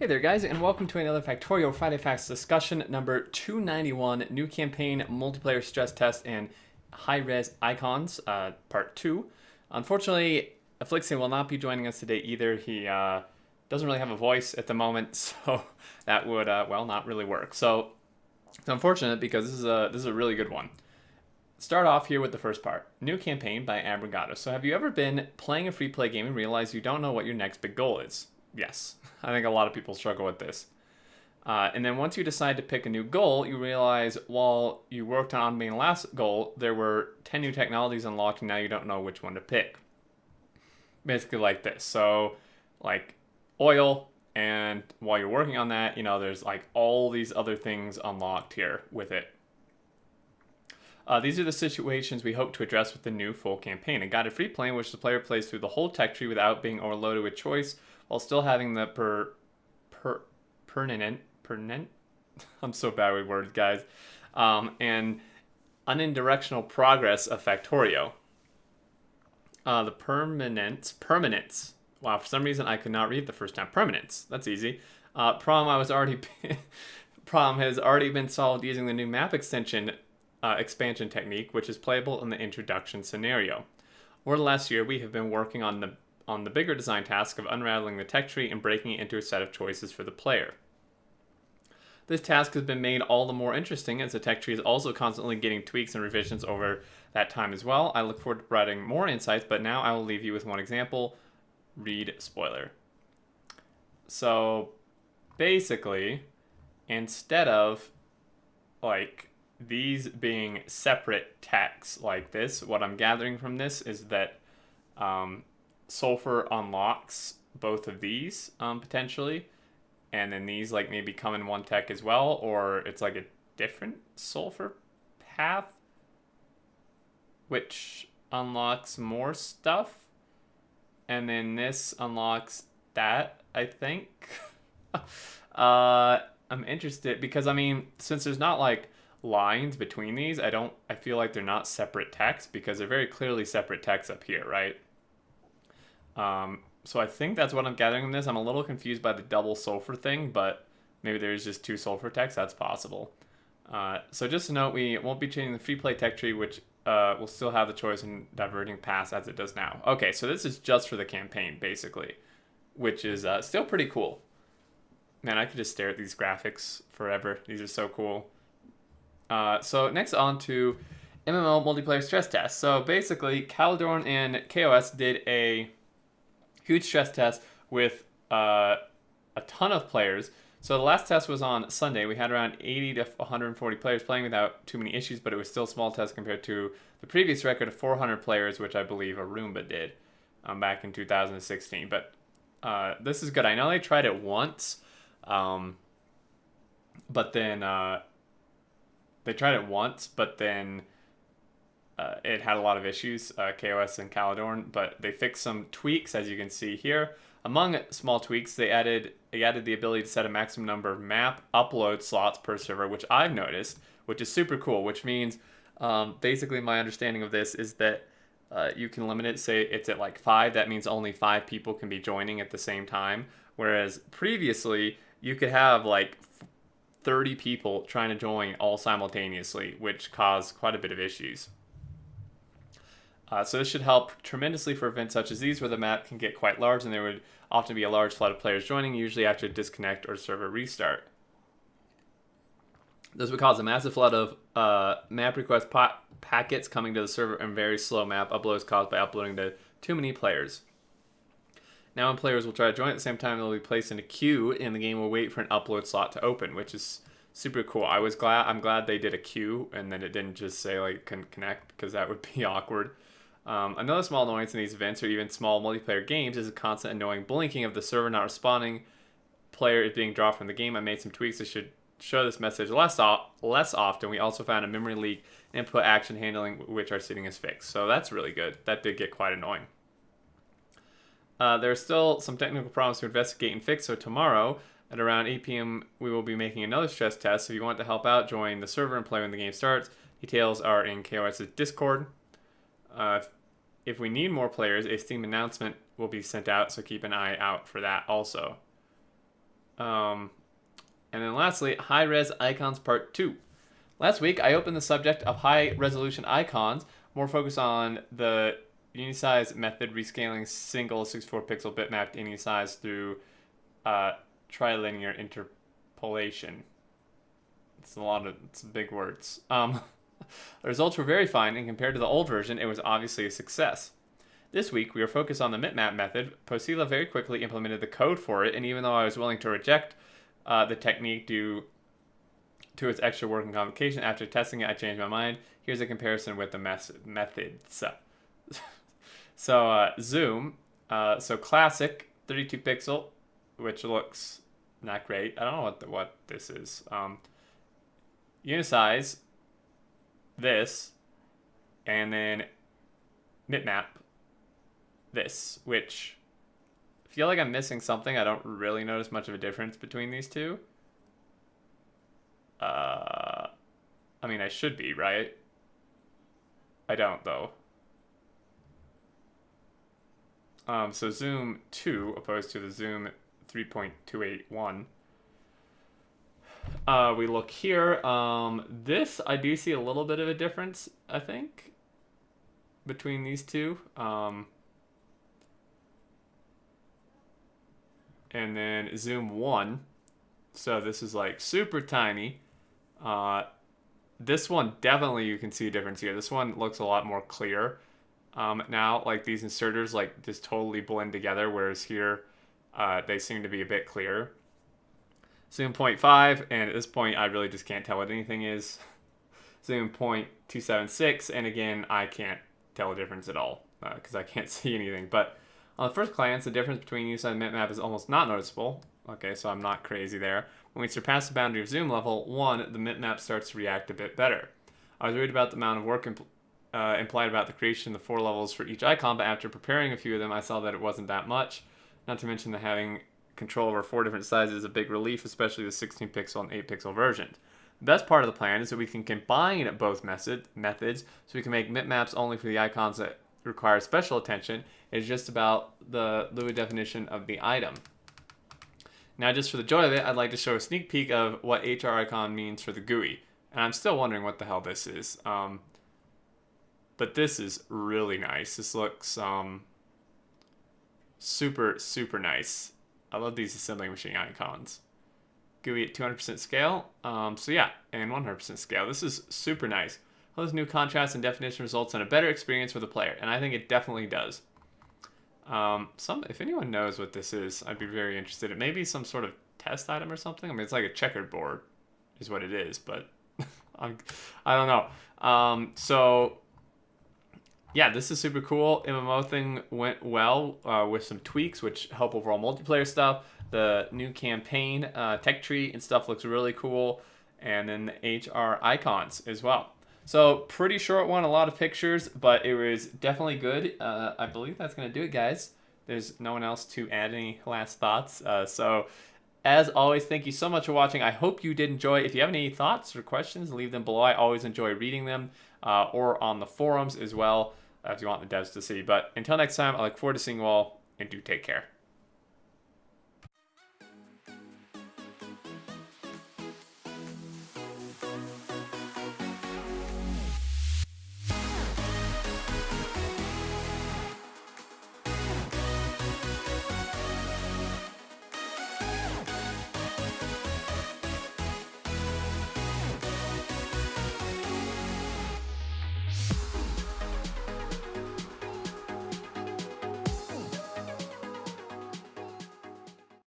Hey there guys, and welcome to another Factorio Friday Facts discussion number 291, new campaign, multiplayer stress test, and high-res icons, part 2. Unfortunately, Afflixion will not be joining us today either. He doesn't really have a voice at the moment, so that would, well, not really work. So it's unfortunate because this is a really good one. Start off here with the first part. New campaign by Abrogato. So have you ever been playing a free play game and realized you don't know what your next big goal is? Yes, I think a lot of people struggle with this. And then once you decide to pick a new goal, you realize while you worked on being the last goal, there were 10 new technologies unlocked and now you don't know which one to pick. Basically like this. So like oil, and while you're working on that, there's like all these other things unlocked here with it. These are the situations we hope to address with the new full campaign. A guided free play in which the player plays through the whole tech tree without being overloaded with choice, while still having the permanent I'm so bad with words, guys, and unidirectional progress of Factorio. The permanence. Wow, for some reason I could not read the first time. Permanence. That's easy. Problem has already been solved using the new map extension expansion technique, which is playable in the introduction scenario. Over the last year, we have been working on the bigger design task of unraveling the tech tree and breaking it into a set of choices for the player. This task has been made all the more interesting as the tech tree is also constantly getting tweaks and revisions over that time as well. I look forward to providing more insights, but now I will leave you with one example. Read spoiler. So basically, instead of like these being separate texts like this, what I'm gathering from this is that sulfur unlocks both of these potentially, and then these like maybe come in one tech as well, or it's like a different sulfur path which unlocks more stuff, and then this unlocks that, I think. I'm interested because I mean, since there's not like lines between these, I feel like they're not separate texts because they're very clearly separate texts up here, right? So I think that's what I'm gathering from this. I'm a little confused by the double sulfur thing, but maybe there's just two sulfur texts. That's possible. So just a note, we won't be changing the free play tech tree, which will still have the choice in diverting paths as it does now. Okay, so this is just for the campaign, basically, which is still pretty cool. Man, I could just stare at these graphics forever. These are so cool. So next on to MMO multiplayer stress test. So basically, Caledorn and KOS did a huge stress test with a ton of players. So the last test was on Sunday. We had around 80 to 140 players playing without too many issues, but it was still a small test compared to the previous record of 400 players, which I believe Arumba did back in 2016. But this is good. I know they tried it once, but then it had a lot of issues, KOS and Caledorn, but they fixed some tweaks, as you can see here. Among small tweaks, they added the ability to set a maximum number of map upload slots per server, which I've noticed, which is super cool, which means basically my understanding of this is that you can limit it, say it's at like 5, that means only 5 people can be joining at the same time, whereas previously you could have like 30 people trying to join all simultaneously, which caused quite a bit of issues. So this should help tremendously for events such as these where the map can get quite large and there would often be a large flood of players joining, usually after a disconnect or server restart. This would cause a massive flood of map request packets coming to the server and very slow map uploads caused by uploading to too many players. Now when players will try to join at the same time, they'll be placed in a queue and the game will wait for an upload slot to open, which is super cool. I'm glad they did a queue and then it didn't just say like couldn't connect, because that would be awkward. Another small annoyance in these events or even small multiplayer games is a constant annoying blinking of the server not responding. Player is being dropped from the game. I made some tweaks that should show this message less often. We also found a memory leak and input action handling, which our setting is fixed. So that's really good. That did get quite annoying. There are still some technical problems to investigate and fix, so tomorrow at around 8 p.m. we will be making another stress test. If you want to help out, join the server and play when the game starts. Details are in KOS's Discord. If we need more players, a Steam announcement will be sent out, so keep an eye out for that also. And then lastly, high-res icons part 2. Last week, I opened the subject of high-resolution icons, more focused on the unisize method, rescaling single 64-pixel bitmap to any size through trilinear interpolation. It's big words. The results were very fine, and compared to the old version, it was obviously a success. This week, we are focused on the bitmap method. Posila very quickly implemented the code for it, and even though I was willing to reject the technique due to its extra work and complication, after testing it, I changed my mind. Here's a comparison with the methods. So zoom, so classic 32 pixel, which looks not great. I don't know what this is. Unisize, this, and then bitmap, this, which I feel like I'm missing something. I don't really notice much of a difference between these two. I mean, I should be, right? I don't, though. So zoom 2 opposed to the zoom 3.281. We look here. This, I do see a little bit of a difference, I think, between these two. And then zoom 1. So this is like super tiny. This one, definitely you can see a difference here. This one looks a lot more clear. Now, like these inserters like just totally blend together, whereas here they seem to be a bit clearer. Zoom 0.5, and at this point I really just can't tell what anything is. Zoom 0.276, and again I can't tell a difference at all because I can't see anything. But on the first glance, the difference between unisize and bitmap is almost not noticeable. Okay, so I'm not crazy there. When we surpass the boundary of zoom level 1, the bitmap starts to react a bit better. I was worried about the amount of work implied about the creation of the 4 levels for each icon, but after preparing a few of them, I saw that it wasn't that much. Not to mention that having control over 4 different sizes is a big relief, especially the 16 pixel and 8 pixel versions. The best part of the plan is that we can combine both methods, so we can make bitmaps only for the icons that require special attention. It's just about the Lua definition of the item. Now, just for the joy of it, I'd like to show a sneak peek of what HR icon means for the GUI. And I'm still wondering what the hell this is. But this is really nice. This looks super, super nice. I love these assembly machine icons. GUI at 200% scale. So yeah, and 100% scale. This is super nice. All those new contrast and definition results in a better experience for the player, and I think it definitely does. If anyone knows what this is, I'd be very interested. It may be some sort of test item or something. I mean, it's like a checkered board is what it is, but I don't know. So yeah, this is super cool. MMO thing went well with some tweaks, which help overall multiplayer stuff. The new campaign tech tree and stuff looks really cool. And then the HR icons as well. So pretty short one, a lot of pictures, but it was definitely good. I believe that's going to do it, guys. There's no one else to add any last thoughts. So as always, thank you so much for watching. I hope you did enjoy. If you have any thoughts or questions, leave them below. I always enjoy reading them or on the forums as well if you want the devs to see. But until next time, I look forward to seeing you all, and do take care.